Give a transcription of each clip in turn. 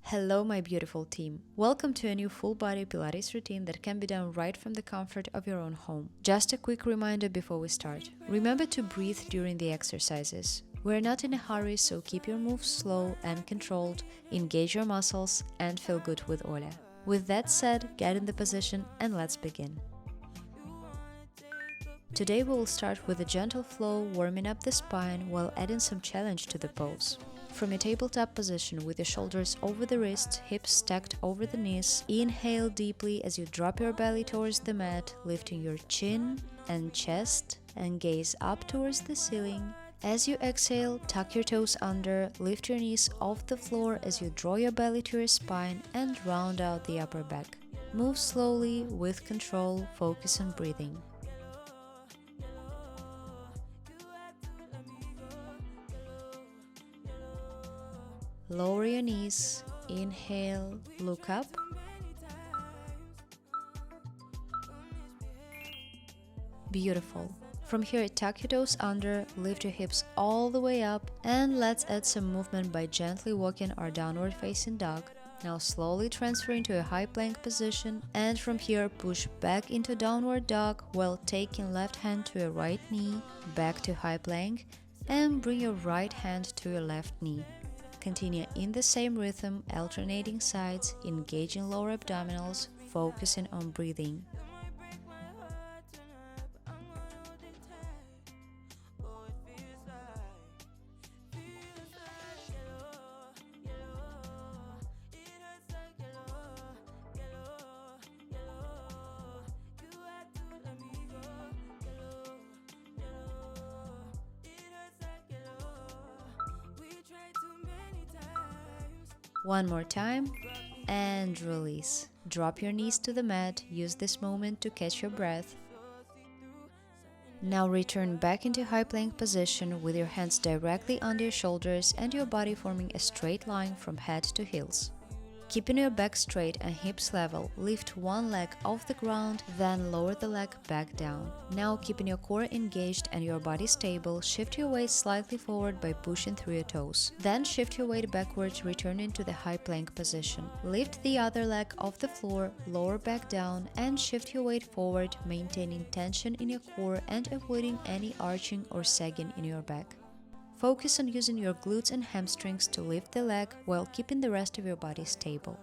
Hello my beautiful team. Welcome to a new full body Pilates routine that can be done right from the comfort of your own home. Just a quick reminder before we start. Remember to breathe during the exercises. We're not in a hurry, so keep your moves slow and controlled, engage your muscles and feel good with Olya. With that said, get in the position and let's begin. Today we will start with a gentle flow, warming up the spine while adding some challenge to the pose. From a tabletop position with your shoulders over the wrists, hips stacked over the knees, inhale deeply as you drop your belly towards the mat, lifting your chin and chest and gaze up towards the ceiling. As you exhale, tuck your toes under, lift your knees off the floor as you draw your belly to your spine and round out the upper back. Move slowly, with control, focus on breathing. Lower your knees, inhale, look up. Beautiful. From here, tuck your toes under, lift your hips all the way up, and let's add some movement by gently walking our downward facing dog. Now slowly transfer into a high plank position, and from here push back into downward dog while taking left hand to your right knee, back to high plank, and bring your right hand to your left knee. Continue in the same rhythm, alternating sides, engaging lower abdominals, focusing on breathing. One more time, and release. Drop your knees to the mat, use this moment to catch your breath. Now return back into high plank position with your hands directly under your shoulders and your body forming a straight line from head to heels. Keeping your back straight and hips level, lift one leg off the ground, then lower the leg back down. Now keeping your core engaged and your body stable, shift your weight slightly forward by pushing through your toes. Then shift your weight backwards, returning to the high plank position. Lift the other leg off the floor, lower back down, and shift your weight forward, maintaining tension in your core and avoiding any arching or sagging in your back. Focus on using your glutes and hamstrings to lift the leg while keeping the rest of your body stable.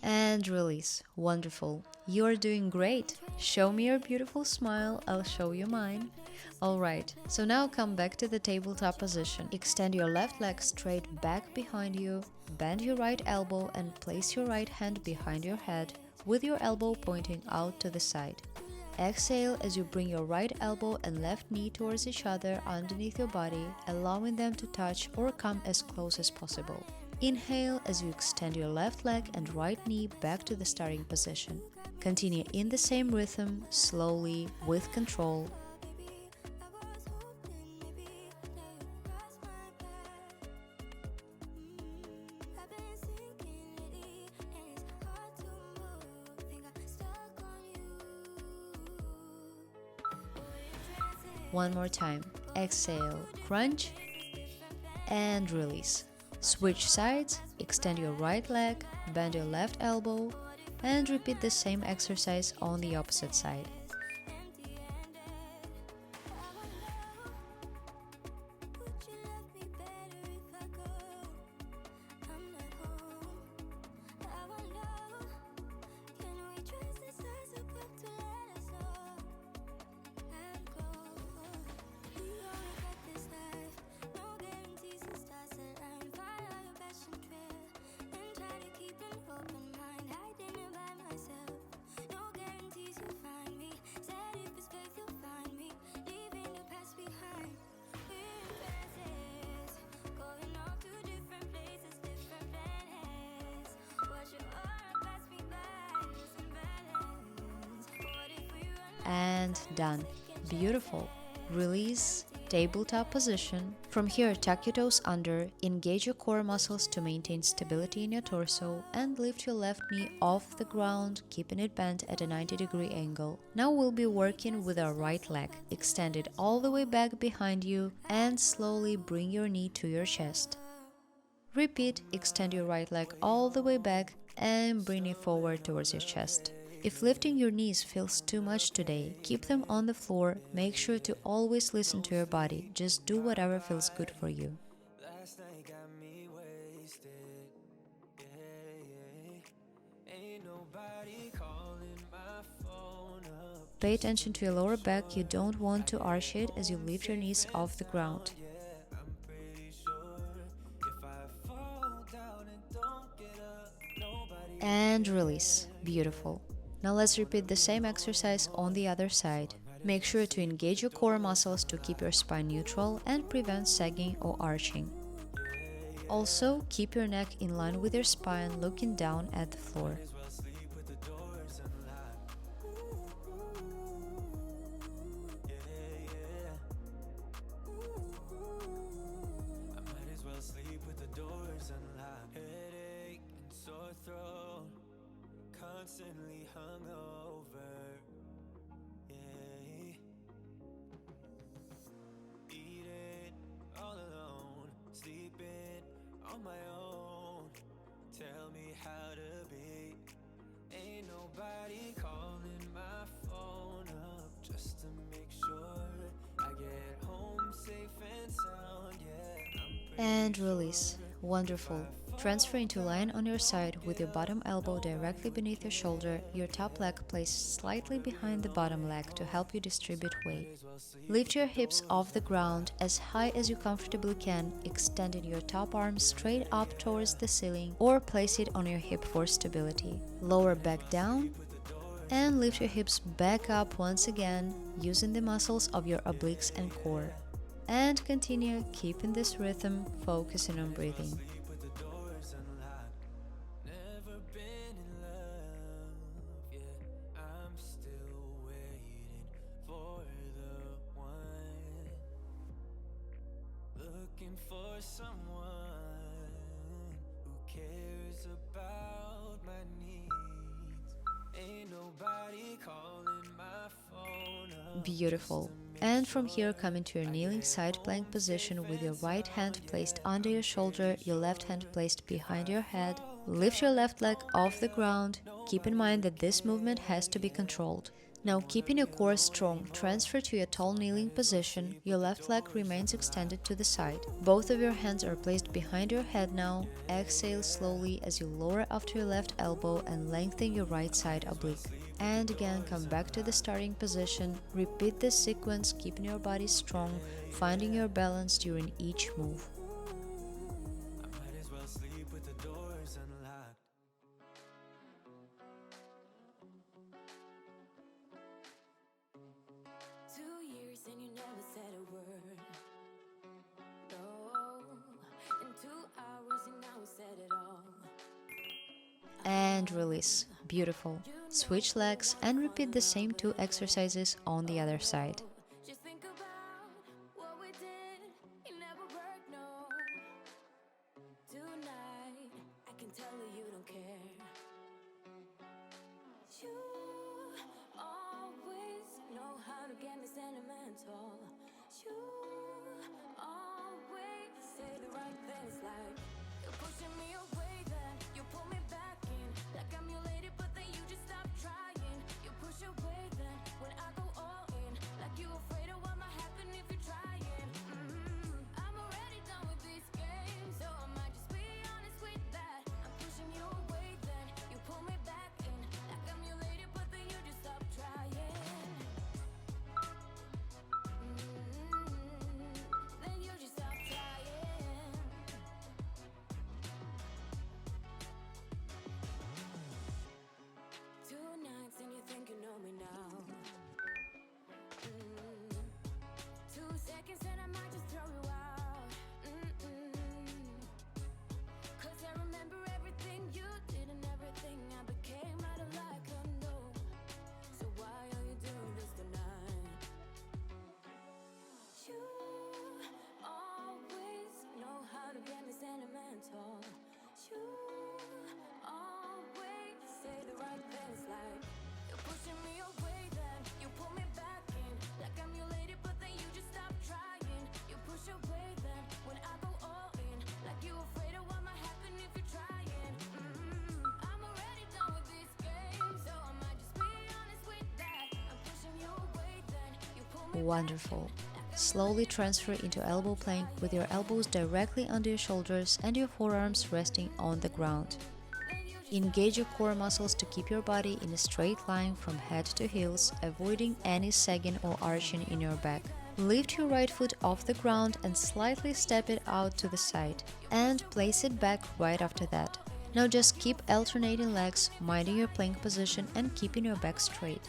And release. Wonderful. You are doing great. Show me your beautiful smile, I'll show you mine. Alright, so now come back to the tabletop position. Extend your left leg straight back behind you, bend your right elbow and place your right hand behind your head with your elbow pointing out to the side. Exhale as you bring your right elbow and left knee towards each other underneath your body, allowing them to touch or come as close as possible. Inhale as you extend your left leg and right knee back to the starting position. Continue in the same rhythm, slowly, with control. One more time. Exhale, crunch, and release. Switch sides, extend your right leg, bend your left elbow, and repeat the same exercise on the opposite side. And done. Beautiful. Release Tabletop position. From here, tuck your toes under, engage your core muscles to maintain stability in your torso, and lift your left knee off the ground, keeping it bent at a 90-degree angle. Now we'll be working with our right leg. Extend it all the way back behind you and slowly bring your knee to your chest. Repeat, extend your right leg all the way back and bring it forward towards your chest. If lifting your knees feels too much today, keep them on the floor. Make sure to always listen to your body. Just do whatever feels good for you. Pay attention to your lower back. You don't want to arch it as you lift your knees off the ground. And release. Beautiful. Now let's repeat the same exercise on the other side. Make sure to engage your core muscles to keep your spine neutral and prevent sagging or arching. Also, keep your neck in line with your spine, looking down at the floor. Constantly hungover, yeah. Eating all alone, sleeping on my own. Tell me how to be. Ain't nobody calling my phone up just to make sure I get home safe and sound, yeah. And release. Wonderful. Transfer into line on your side with your bottom elbow directly beneath your shoulder, your top leg placed slightly behind the bottom leg to help you distribute weight. Lift your hips off the ground as high as you comfortably can, extending your top arm straight up towards the ceiling or place it on your hip for stability. Lower back down and lift your hips back up once again using the muscles of your obliques and core. And continue keeping this rhythm, focusing on breathing. Looking for someone who cares about my needs. Ain't nobody calling my phone up. Beautiful. And from here, come into your kneeling side plank position with your right hand placed under your shoulder, your left hand placed behind your head. Lift your left leg off the ground. Keep in mind that this movement has to be controlled. Now, keeping your core strong, transfer to your tall kneeling position. Your left leg remains extended to the side. Both of your hands are placed behind your head now. Exhale slowly as you lower up to your left elbow and lengthen your right side oblique. And again, come back to the starting position. Repeat this sequence, keeping your body strong, finding your balance during each move. And you never said a word. No, in 2 hours you now said it all. And release. Beautiful. Switch legs and repeat the same 2 exercises on the other side. Just think about what we did. It never worked, no. Tonight, I can tell you don't care. You always know how to get me sentimental. You always say the right things, like you're pushing me away, then you pull me back in. Like I'm your lady, but then you just stop trying. You push away, then when I go all in, like you afraid of what might happen if you're trying. I'm already done with these games, so I might just be honest with that. I'm pushing you away, then you pull me back in. Like I'm your lady, but then you just stop trying. Then you just stop trying. 2 nights and you think you know me now. Wonderful. Slowly transfer into elbow plank with your elbows directly under your shoulders and your forearms resting on the ground. Engage your core muscles to keep your body in a straight line from head to heels, avoiding any sagging or arching in your back. Lift your right foot off the ground and slightly step it out to the side, and place it back right after that. Now just keep alternating legs, minding your plank position and keeping your back straight.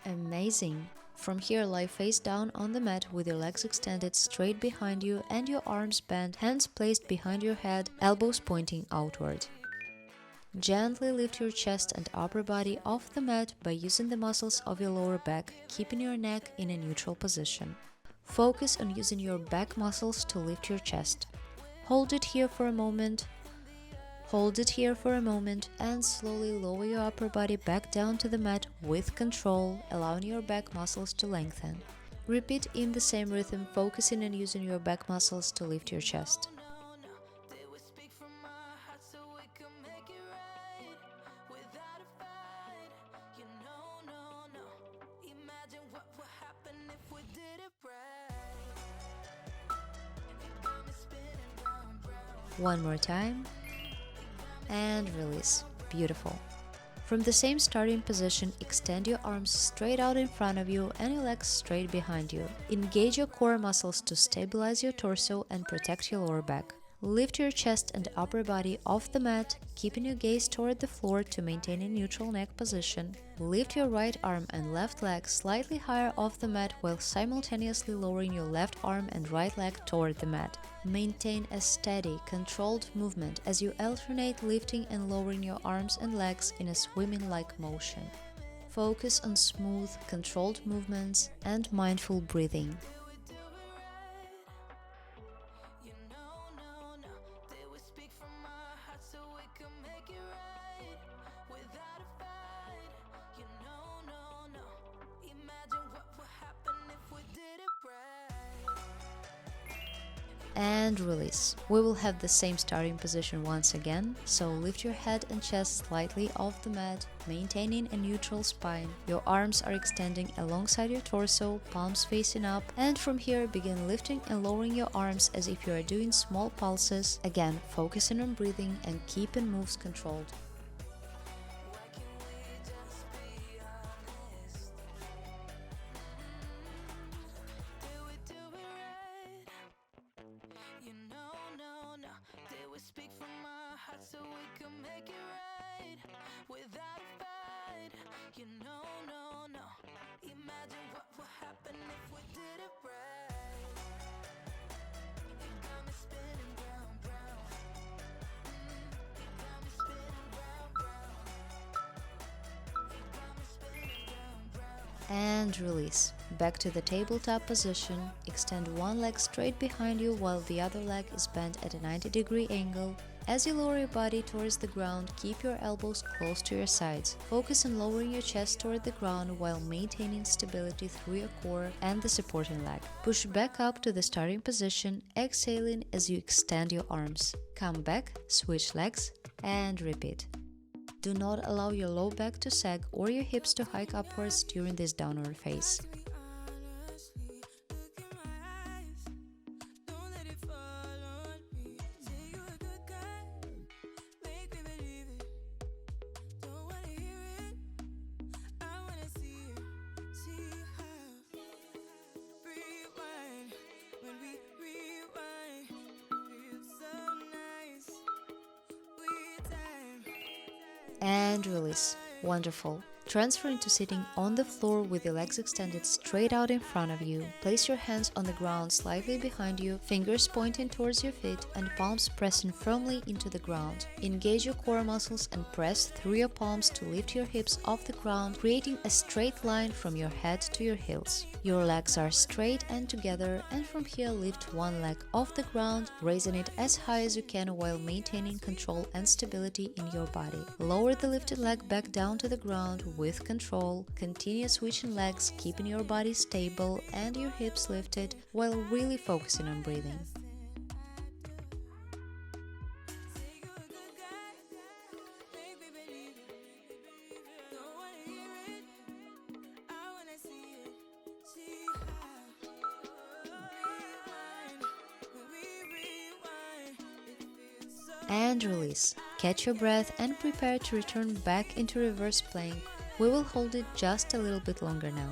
Amazing! From here, lie face down on the mat with your legs extended straight behind you and your arms bent, hands placed behind your head, elbows pointing outward. Gently lift your chest and upper body off the mat by using the muscles of your lower back, keeping your neck in a neutral position. Focus on using your back muscles to lift your chest. Hold it here for a moment. Hold it here for a moment and slowly lower your upper body back down to the mat with control, allowing your back muscles to lengthen. Repeat in the same rhythm, focusing on using your back muscles to lift your chest. One more time. And release. Beautiful. From the same starting position, extend your arms straight out in front of you and your legs straight behind you. Engage your core muscles to stabilize your torso and protect your lower back. Lift your chest and upper body off the mat, keeping your gaze toward the floor to maintain a neutral neck position. Lift your right arm and left leg slightly higher off the mat while simultaneously lowering your left arm and right leg toward the mat. Maintain a steady, controlled movement as you alternate lifting and lowering your arms and legs in a swimming-like motion. Focus on smooth, controlled movements and mindful breathing. And release. We will have the same starting position once again, so lift your head and chest slightly off the mat, maintaining a neutral spine. Your arms are extending alongside your torso, palms facing up, and from here begin lifting and lowering your arms as if you are doing small pulses, again focusing on breathing and keeping moves controlled. And release. Back to the tabletop position. Extend one leg straight behind you while the other leg is bent at a 90-degree angle. As you lower your body towards the ground, keep your elbows close to your sides. Focus on lowering your chest toward the ground while maintaining stability through your core and the supporting leg. Push back up to the starting position, exhaling as you extend your arms. Come back, switch legs, and repeat. Do not allow your low back to sag or your hips to hike upwards during this downward phase. And release. Wonderful. Transfer into sitting on the floor with your legs extended straight out in front of you. Place your hands on the ground slightly behind you, fingers pointing towards your feet and palms pressing firmly into the ground. Engage your core muscles and press through your palms to lift your hips off the ground, creating a straight line from your head to your heels. Your legs are straight and together, and from here lift one leg off the ground, raising it as high as you can while maintaining control and stability in your body. Lower the lifted leg back down to the ground with control. Continue switching legs, keeping your body stable and your hips lifted while really focusing on breathing. And release. Catch your breath and prepare to return back into reverse plank. We will hold it just a little bit longer now.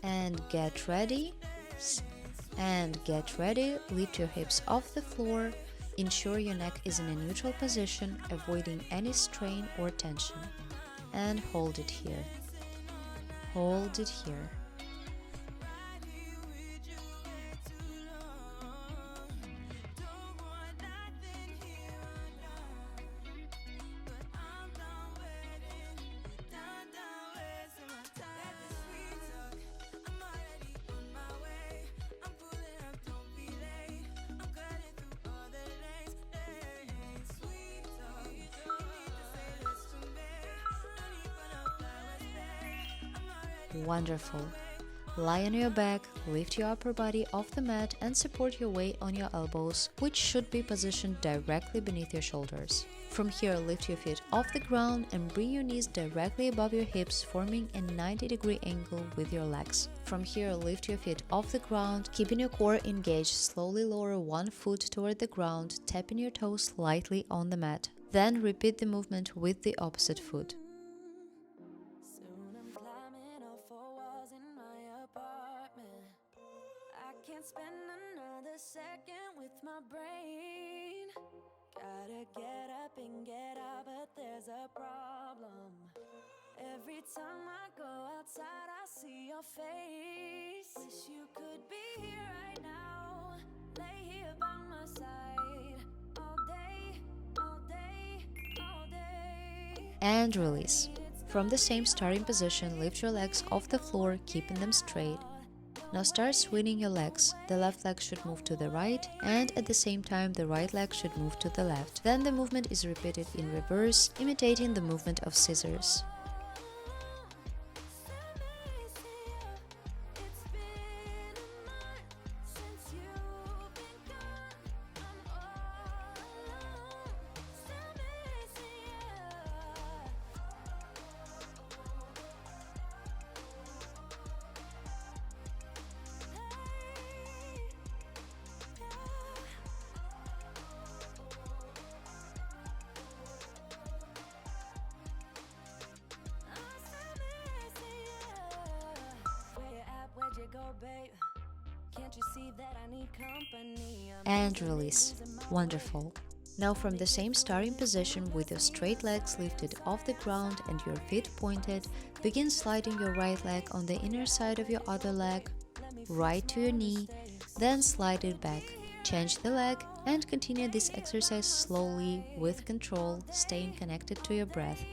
And get ready. Lift your hips off the floor. Ensure your neck is in a neutral position, avoiding any strain or tension. And hold it here. Hold it here. Wonderful. Lie on your back, lift your upper body off the mat and support your weight on your elbows, which should be positioned directly beneath your shoulders. From here, lift your feet off the ground and bring your knees directly above your hips, forming a 90-degree angle with your legs. From here, lift your feet off the ground, keeping your core engaged. Slowly lower one foot toward the ground, tapping your toes lightly on the mat. Then repeat the movement with the opposite foot. Can't spend another second with my brain. Gotta get up and get out, but there's a problem. Every time I go outside, I see your face. Wish you could be here right now. Lay here by my side. All day, all day, all day. And release. From the same starting position, lift your legs off the floor, keeping them straight. Now start swinging your legs. The left leg should move to the right, and at the same time the right leg should move to the left. Then the movement is repeated in reverse, imitating the movement of scissors. And release. Wonderful. Now from the same starting position with your straight legs lifted off the ground and your feet pointed, begin sliding your right leg on the inner side of your other leg, right to your knee, then slide it back. Change the leg and continue this exercise slowly with control, staying connected to your breath.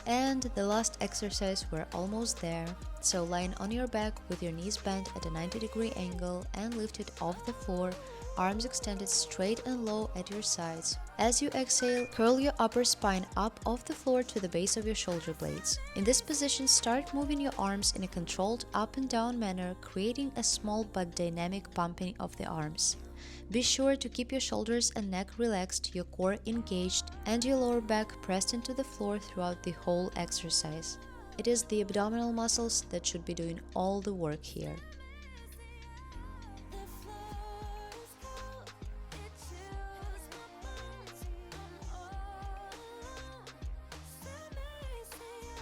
And the last exercise, we're almost there. So lying on your back with your knees bent at a 90-degree angle and lifted off the floor, arms extended straight and low at your sides. As you exhale, curl your upper spine up off the floor to the base of your shoulder blades. In this position, start moving your arms in a controlled up and down manner, creating a small but dynamic pumping of the arms. Be sure to keep your shoulders and neck relaxed, your core engaged, and your lower back pressed into the floor throughout the whole exercise. It is the abdominal muscles that should be doing all the work here. The floor is cold, it chills my bones, and all alone. Still missing you.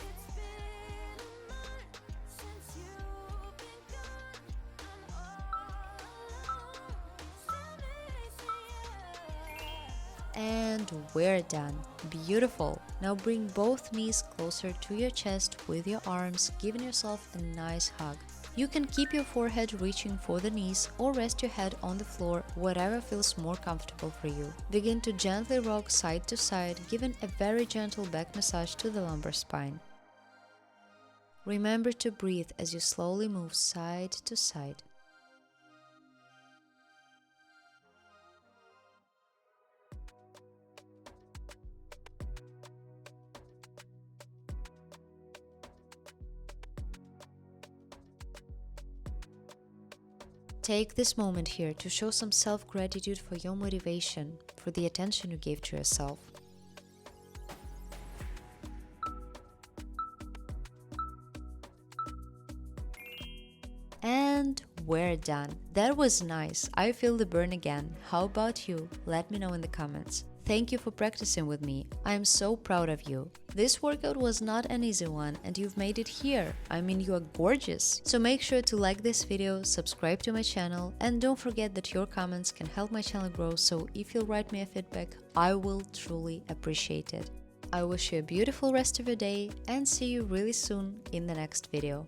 It's been a month since you've been gone. I'm all alone. Still missing you. And we're done. Beautiful. Now bring both knees closer to your chest with your arms, giving yourself a nice hug. You can keep your forehead reaching for the knees or rest your head on the floor, whatever feels more comfortable for you. Begin to gently rock side to side, giving a very gentle back massage to the lumbar spine. Remember to breathe as you slowly move side to side. Take this moment here to show some self-gratitude for your motivation, for the attention you gave to yourself. And we're done. That was nice. I feel the burn again. How about you? Let me know in the comments. Thank you for practicing with me. I am so proud of you. This workout was not an easy one and you've made it here. I mean, you are gorgeous. So make sure to like this video, subscribe to my channel, and don't forget that your comments can help my channel grow, so if you'll write me a feedback, I will truly appreciate it. I wish you a beautiful rest of your day and see you really soon in the next video.